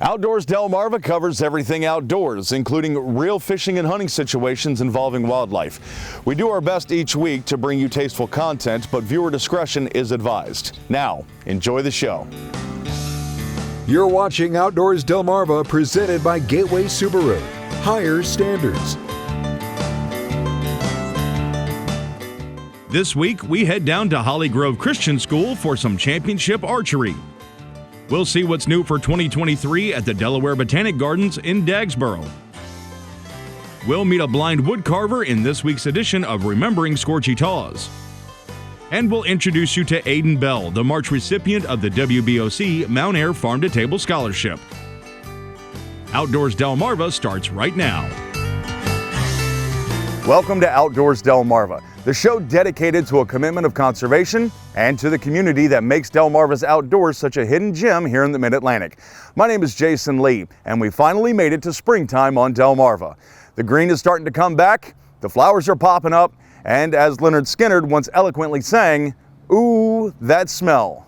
Outdoors Delmarva covers everything outdoors, including real fishing and hunting situations involving wildlife. We do our best each week to bring you tasteful content, but viewer discretion is advised. Now, enjoy the show. You're watching Outdoors Delmarva, presented by Gateway Subaru. Higher standards. This week, we head down to Holly Grove Christian School for some championship archery. We'll see what's new for 2023 at the Delaware Botanic Gardens in Dagsboro. We'll meet a blind woodcarver in this week's edition of Remembering Scorchy Taws. And we'll introduce you to Aidan Bell, the March recipient of the WBOC Mountaire Farm to Table Scholarship. Outdoors Delmarva starts right now. Welcome to Outdoors Delmarva, the show dedicated to a commitment of conservation and to the community that makes Delmarva's outdoors such a hidden gem here in the Mid-Atlantic. My name is Jason Lee, and we finally made it to springtime on Delmarva. The green is starting to come back, the flowers are popping up, and as Leonard Skinner once eloquently sang, "Ooh, that smell."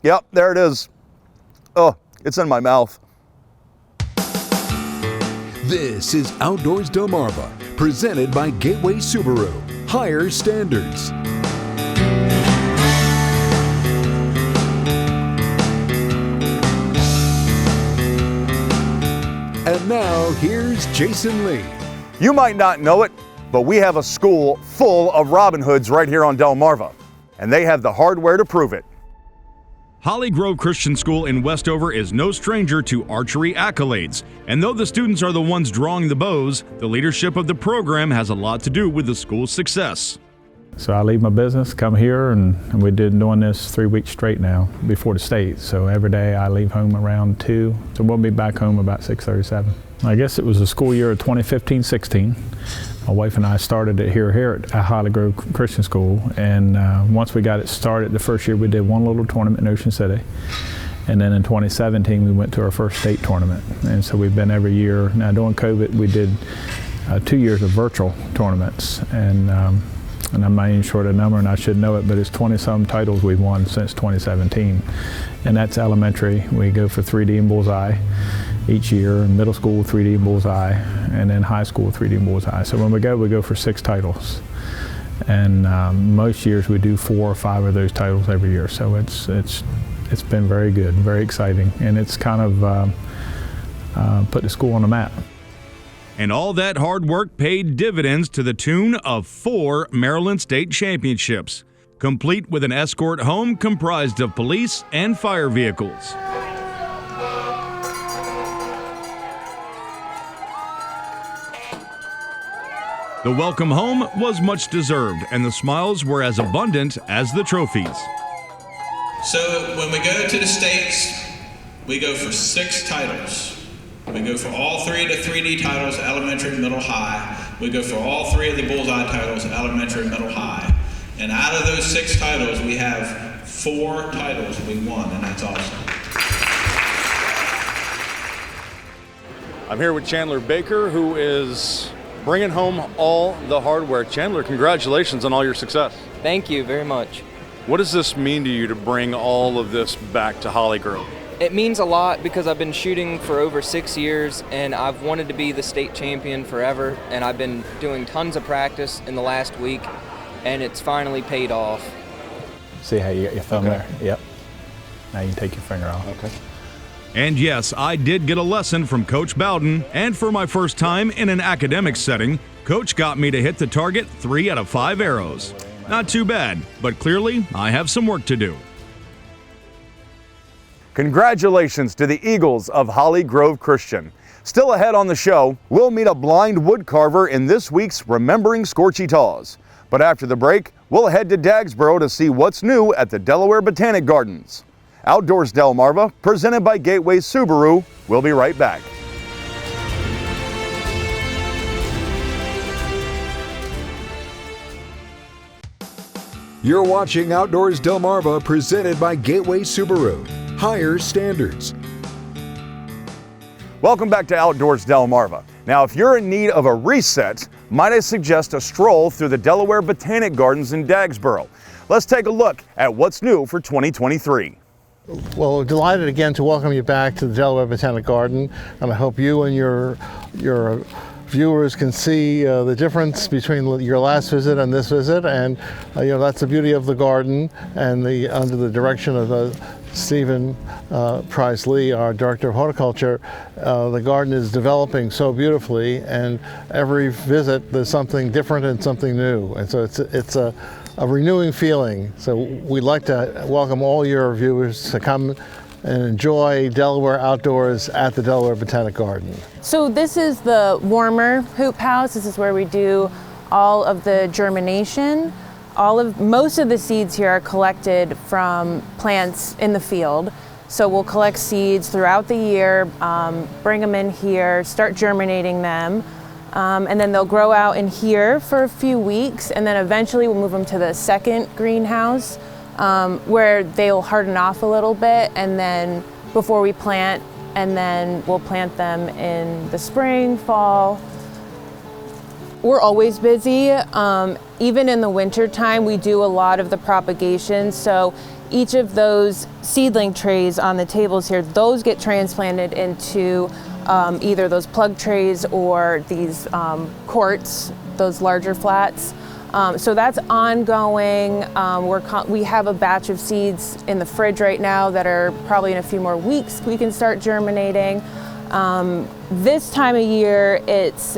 Yep, there it is. Oh, it's in my mouth. This is Outdoors Delmarva, presented by Gateway Subaru. Higher standards. And now, here's Jason Lee. You might not know it, but we have a school full of Robin Hoods right here on Delmarva, and they have the hardware to prove it. Holly Grove Christian School in Westover is no stranger to archery accolades, and though the students are the ones drawing the bows, the leadership of the program has a lot to do with the school's success. So I leave my business, come here, and we've been doing this 3 weeks straight now before the state. So every day I leave home around 2, so we'll be back home about 6:37. I guess it was the school year of 2015-16. My wife and I started it here at Holly Grove Christian School, and once we got it started, the first year we did one little tournament in Ocean City, and then in 2017 we went to our first state tournament, and so we've been every year. Now during COVID we did 2 years of virtual tournaments, and I'm not even sure the number, and I should know it, but it's 20-some titles we've won since 2017, and that's elementary. We go for 3D and bullseye each year, and middle school 3D and bullseye, and then high school 3D and bullseye. So when we go for 6 titles, and most years we do 4 or 5 of those titles every year. So it's been very good, very exciting, and it's kind of put the school on the map. And all that hard work paid dividends to the tune of 4 Maryland State Championships, complete with an escort home comprised of police and fire vehicles. The welcome home was much deserved, and the smiles were as abundant as the trophies. So when we go to the States, we go for 6 titles. We go for all 3 of the 3D titles, elementary, middle, high. We go for all 3 of the bullseye titles, elementary, middle, high. And out of those 6 titles, we have 4 titles we won, and that's awesome. I'm here with Chandler Baker, who is bringing home all the hardware. Chandler, congratulations on all your success. Thank you very much. What does this mean to you to bring all of this back to Holly Grove? It means a lot because I've been shooting for over 6 years, and I've wanted to be the state champion forever, and I've been doing tons of practice in the last week, and it's finally paid off. See how you got your thumb there? Yep. Now you can take your finger off. Okay. And yes, I did get a lesson from Coach Bowden, and for my first time in an academic setting, Coach got me to hit the target 3 out of 5 arrows. Not too bad, but clearly I have some work to do. Congratulations to the Eagles of Holly Grove Christian. Still ahead on the show, we'll meet a blind woodcarver in this week's Remembering Scorchy Taws. But after the break, we'll head to Dagsboro to see what's new at the Delaware Botanic Gardens. Outdoors Delmarva, presented by Gateway Subaru. We'll be right back. You're watching Outdoors Delmarva, presented by Gateway Subaru. Higher standards. Welcome back to Outdoors Delmarva. Now, if you're in need of a reset, might I suggest a stroll through the Delaware Botanic Gardens in Dagsboro. Let's take a look at what's new for 2023. Well, we're delighted again to welcome you back to the Delaware Botanic Garden, and I hope you and your viewers can see the difference between your last visit and this visit, and that's the beauty of the garden, and under the direction of Stephen Price Lee, our Director of Horticulture. The garden is developing so beautifully, and every visit there's something different and something new, and so it's a renewing feeling. So we'd like to welcome all your viewers to come and enjoy Delaware outdoors at the Delaware Botanic Garden. So this is the warmer hoop house. This is where we do all of the germination. Most of the seeds here are collected from plants in the field. So we'll collect seeds throughout the year, bring them in here, start germinating them, and then they'll grow out in here for a few weeks, and then eventually we'll move them to the second greenhouse, where they'll harden off a little bit, and then before we plant, and then we'll plant them in the spring, fall. We're always busy. Even in the winter time, we do a lot of the propagation. So each of those seedling trays on the tables here, those get transplanted into either those plug trays or these quarts, those larger flats. So that's ongoing. We have a batch of seeds in the fridge right now that are probably in a few more weeks we can start germinating. This time of year, it's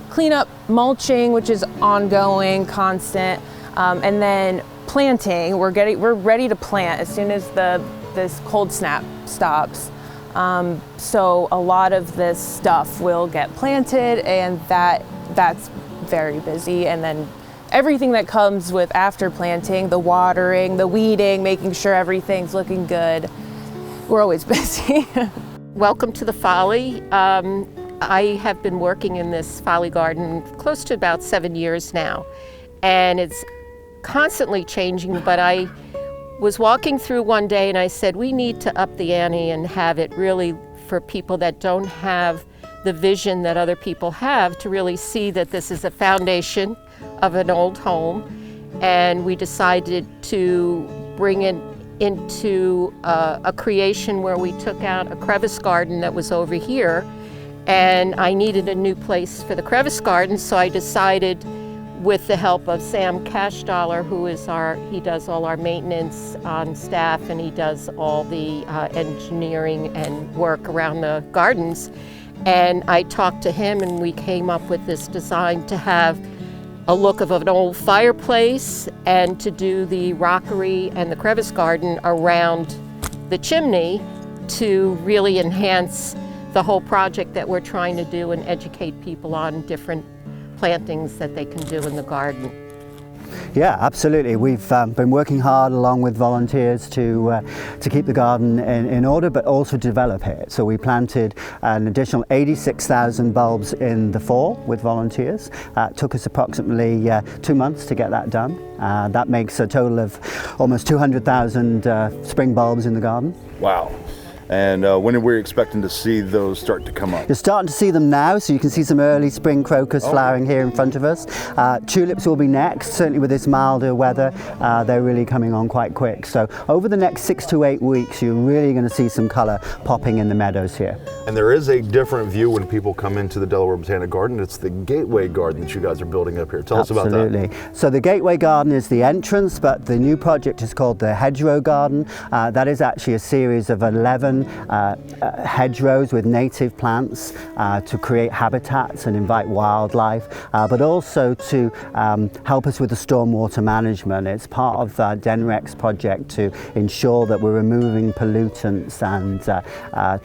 cleanup, mulching, which is ongoing, constant, and then planting. We're ready to plant as soon as this cold snap stops. So a lot of this stuff will get planted, and that's very busy. And then everything that comes with after planting, the watering, the weeding, making sure everything's looking good. We're always busy. Welcome to the Folly. I have been working in this Folly Garden close to about 7 years now, and it's constantly changing, but I was walking through one day and I said, we need to up the ante and have it really for people that don't have the vision that other people have, to really see that this is a foundation of an old home. And we decided to bring it into a creation where we took out a crevice garden that was over here, and I needed a new place for the crevice garden, so I decided, with the help of Sam Cashdollar, who is he does all our maintenance on staff, and he does all the engineering and work around the gardens. And I talked to him, and we came up with this design to have a look of an old fireplace, and to do the rockery and the crevice garden around the chimney to really enhance the whole project that we're trying to do and educate people on different plantings that they can do in the garden. Yeah, absolutely. We've been working hard along with volunteers to keep the garden in order, but also develop it. So we planted an additional 86,000 bulbs in the fall with volunteers. It took us approximately 2 months to get that done. That makes a total of almost 200,000 spring bulbs in the garden. Wow. And when are we expecting to see those start to come up? You're starting to see them now, so you can see some early spring crocus flowering here in front of us. Tulips will be next, certainly with this milder weather. They're really coming on quite quick. So over the next 6 to 8 weeks, you're really going to see some colour popping in the meadows here. And there is a different view when people come into the Delaware Botanic Garden. It's the Gateway Garden that you guys are building up here. Tell us about that. Absolutely. So the Gateway Garden is the entrance, but the new project is called the Hedgerow Garden. That is actually a series of 11 hedgerows with native plants to create habitats and invite wildlife, but also to help us with the stormwater management. It's part of DENREC's project to ensure that we're removing pollutants and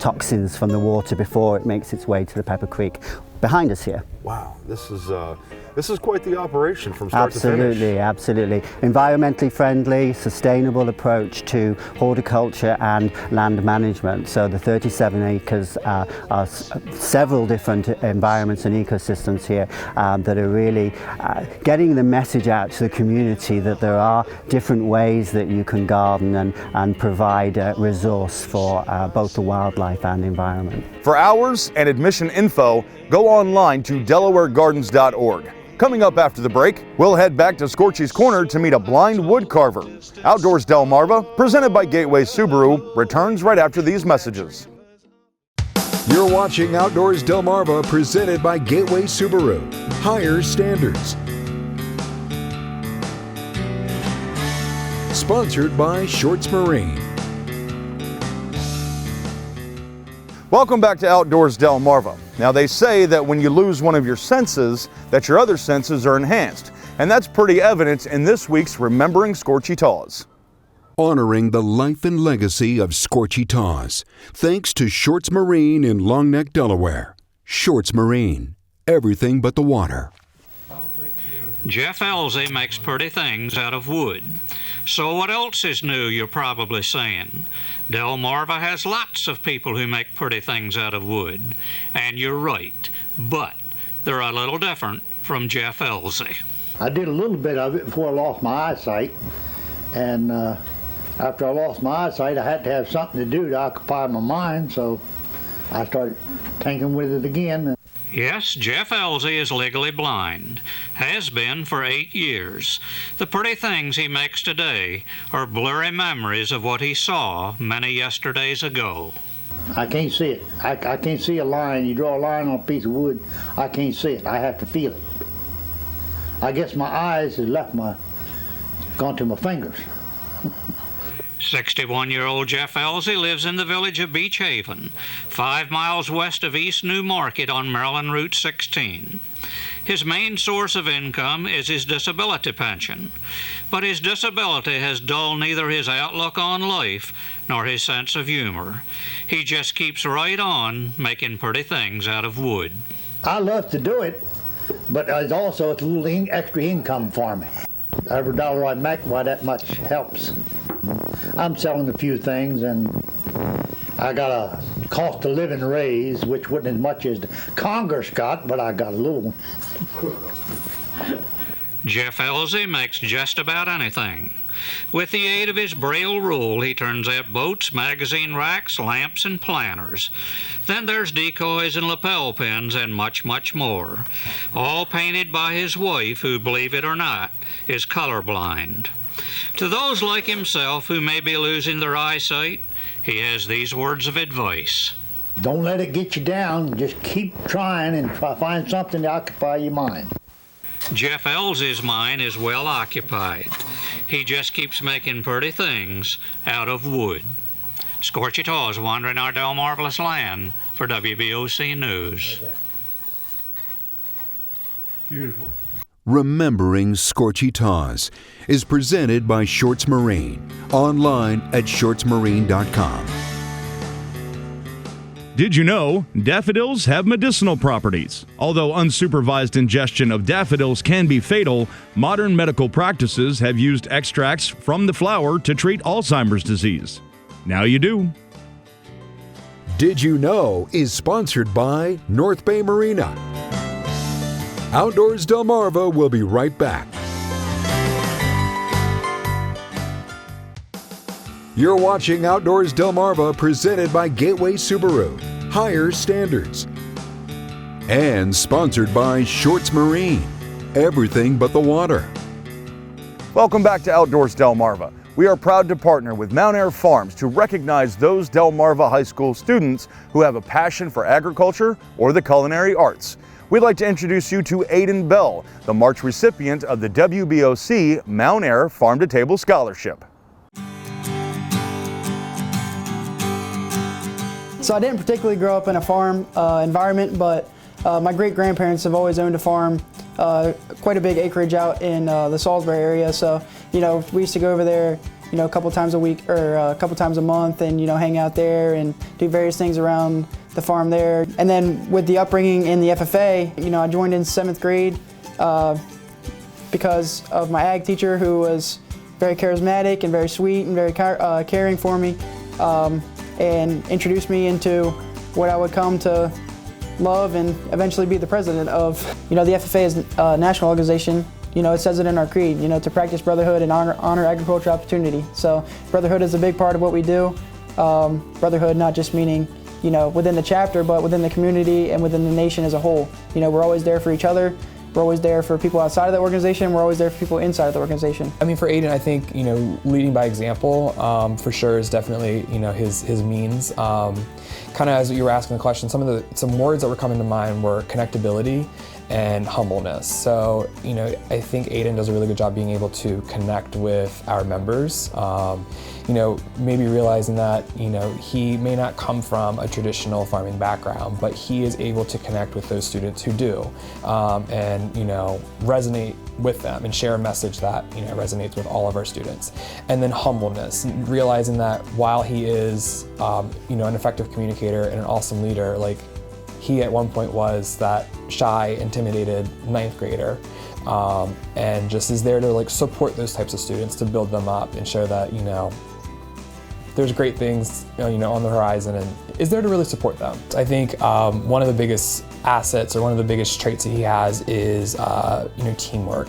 toxins from the water before it makes its way to the Pepper Creek behind us here. Wow, this is quite the operation from start to finish. Absolutely. Environmentally friendly, sustainable approach to horticulture and land management. So the 37 acres are several different environments and ecosystems here that are really getting the message out to the community that there are different ways that you can garden and provide a resource for both the wildlife and environment. For hours and admission info, go online to DelawareGardens.org. Coming up after the break, we'll head back to Scorchy's Corner to meet a blind wood carver. Outdoors Delmarva, presented by Gateway Subaru, returns right after these messages. You're watching Outdoors Delmarva, presented by Gateway Subaru. Higher standards. Sponsored by Shorts Marine. Welcome back to Outdoors Delmarva. Now they say that when you lose one of your senses, that your other senses are enhanced. And that's pretty evident in this week's Remembering Scorchy Taws. Honoring the life and legacy of Scorchy Taws, thanks to Shorts Marine in Long Neck, Delaware. Shorts Marine, everything but the water. Jeff Elsie makes pretty things out of wood. So what else is new, you're probably saying? Delmarva has lots of people who make pretty things out of wood. And you're right, but they're a little different from Jeff Elsie. I did a little bit of it before I lost my eyesight. And after I lost my eyesight, I had to have something to do to occupy my mind, so I started tinkering with it again. Yes, Jeff Elsie is legally blind, has been for 8 years. The pretty things he makes today are blurry memories of what he saw many yesterdays ago. I can't see it. I can't see a line. You draw a line on a piece of wood, I can't see it. I have to feel it. I guess my eyes has gone to my fingers. 61-year-old Jeff Elsie lives in the village of Beach Haven, 5 miles west of East New Market on Maryland Route 16. His main source of income is his disability pension, but his disability has dulled neither his outlook on life nor his sense of humor. He just keeps right on making pretty things out of wood. I love to do it, but it's a little extra income for me. Every dollar I make, why, that much helps. I'm selling a few things, and I got a cost of living raise, which wasn't as much as the Congress got, but I got a little one. Jeff Elsie makes just about anything. With the aid of his Braille rule, he turns out boats, magazine racks, lamps, and planners. Then there's decoys and lapel pins and much, much more. All painted by his wife, who, believe it or not, is colorblind. To those like himself who may be losing their eyesight, he has these words of advice. Don't let it get you down. Just keep trying and find something to occupy your mind. Jeff Elsie's mind is well occupied. He just keeps making pretty things out of wood. Scorchy Taws wandering our Delmarvelous land for WBOC News. Beautiful. Remembering Scorchy Taws is presented by Shorts Marine, online at shortsmarine.com. Did you know daffodils have medicinal properties? Although unsupervised ingestion of daffodils can be fatal, modern medical practices have used extracts from the flower to treat Alzheimer's disease. Now you do. Did You Know is sponsored by North Bay Marina. Outdoors Delmarva will be right back. You're watching Outdoors Delmarva, presented by Gateway Subaru. Higher standards. And sponsored by Shorts Marine. Everything but the water. Welcome back to Outdoors Delmarva. We are proud to partner with Mountaire Farms to recognize those Delmarva High School students who have a passion for agriculture or the culinary arts. We'd like to introduce you to Aidan Bell, the March recipient of the WBOC Mountaire Farm to Table Scholarship. So I didn't particularly grow up in a farm environment, but my great-grandparents have always owned a farm, quite a big acreage out in the Salisbury area. So, we used to go over there, a couple times a week or a couple times a month and, hang out there and do various things around the farm there. And then with the upbringing in the FFA, I joined in 7th grade because of my ag teacher, who was very charismatic and very sweet and very caring for me. And introduced me into what I would come to love and eventually be the president of. The FFA is a national organization. It says it in our creed, to practice brotherhood and honor agricultural opportunity. So brotherhood is a big part of what we do. Brotherhood not just meaning, within the chapter, but within the community and within the nation as a whole. We're always there for each other. We're always there for people outside of the organization. We're always there for people inside of the organization. I mean, for Aidan, I think, leading by example for sure is definitely, his means. Kind of as you were asking the question, some words that were coming to mind were connectability and humbleness. So, I think Aidan does a really good job being able to connect with our members. Maybe realizing that, he may not come from a traditional farming background, but he is able to connect with those students who do, and, resonate with them and share a message that, resonates with all of our students. And then humbleness, realizing that while he is, an effective communicator and an awesome leader, like, he at one point was that shy, intimidated ninth grader, and just is there to support those types of students, to build them up and show that there's great things on the horizon, and is there to really support them. I think one of the biggest assets or one of the biggest traits that he has is teamwork.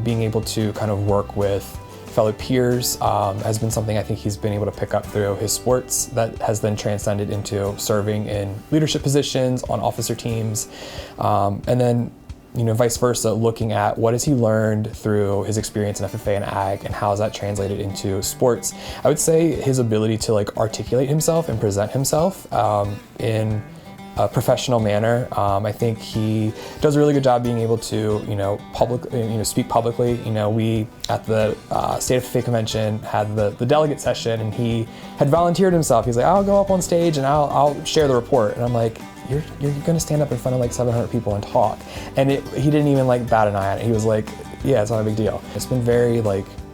Being able to kind of work with fellow peers has been something I think he's been able to pick up through his sports that has then transcended into serving in leadership positions on officer teams, and then vice versa, looking at what has he learned through his experience in FFA and Ag and how has that translated into sports. I would say his ability to articulate himself and present himself in a professional manner. I think he does a really good job being able to, speak publicly. We at the State FFA convention had the delegate session, and he had volunteered himself. He's like, I'll go up on stage and I'll share the report. And I'm like, you're gonna stand up in front of 700 people and talk. And he didn't even bat an eye at it. He was like, yeah, it's not a big deal. It's been very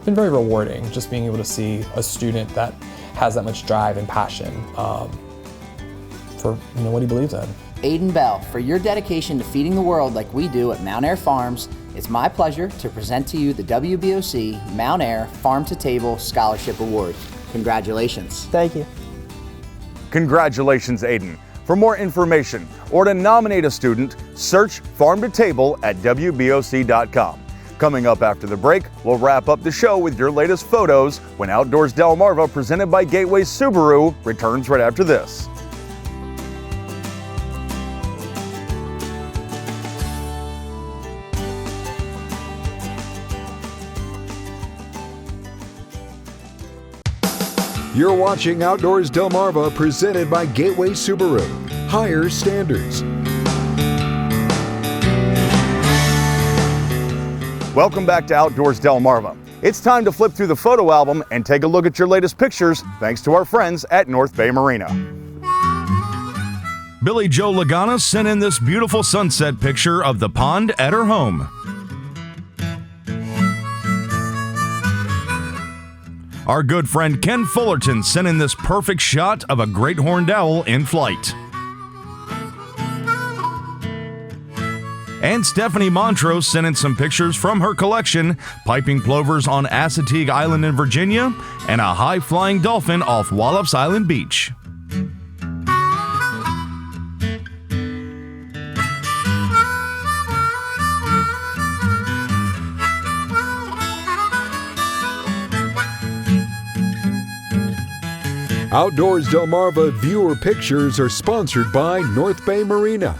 rewarding just being able to see a student that has that much drive and passion for what he believes in. Aidan Bell, for your dedication to feeding the world like we do at Mountaire Farms, it's my pleasure to present to you the WBOC Mountaire Farm to Table Scholarship Award. Congratulations. Thank you. Congratulations, Aidan. For more information or to nominate a student, search Farm to Table at WBOC.com. Coming up after the break, we'll wrap up the show with your latest photos when Outdoors Delmarva, presented by Gateway Subaru, returns right after this. You're watching Outdoors Delmarva, presented by Gateway Subaru. Higher standards. Welcome back to Outdoors Delmarva. It's time to flip through the photo album and take a look at your latest pictures, thanks to our friends at North Bay Marina. Billy Joe Lagana sent in this beautiful sunset picture of the pond at her home. Our good friend Ken Fullerton sent in this perfect shot of a great horned owl in flight. And Stephanie Montrose sent in some pictures from her collection, piping plovers on Assateague Island in Virginia, and a high-flying dolphin off Wallops Island Beach. Outdoors Delmarva viewer pictures are sponsored by North Bay Marina.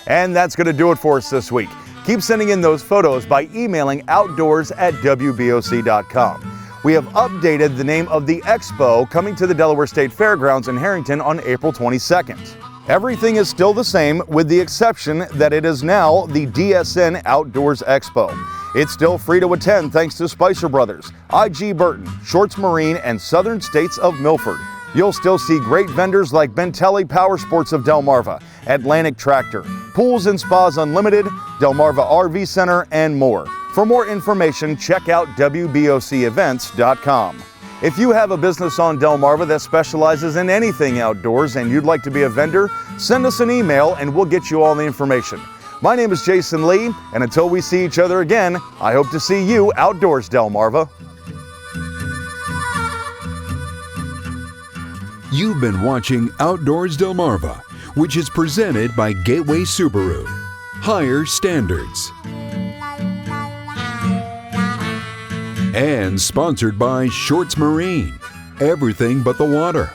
And that's going to do it for us this week. Keep sending in those photos by emailing outdoors@wboc.com. We have updated the name of the expo coming to the Delaware State Fairgrounds in Harrington on April 22nd. Everything is still the same, with the exception that it is now the DSN Outdoors Expo. It's still free to attend thanks to Spicer Brothers, IG Burton, Shorts Marine, and Southern States of Milford. You'll still see great vendors like Bentelli Power Sports of Delmarva, Atlantic Tractor, Pools and Spas Unlimited, Delmarva RV Center, and more. For more information, check out WBOCevents.com. If you have a business on Delmarva that specializes in anything outdoors and you'd like to be a vendor, send us an email and we'll get you all the information. My name is Jason Lee, and until we see each other again, I hope to see you outdoors, Delmarva. You've been watching Outdoors Delmarva, which is presented by Gateway Subaru. Higher standards. And sponsored by Shorts Marine. Everything but the water.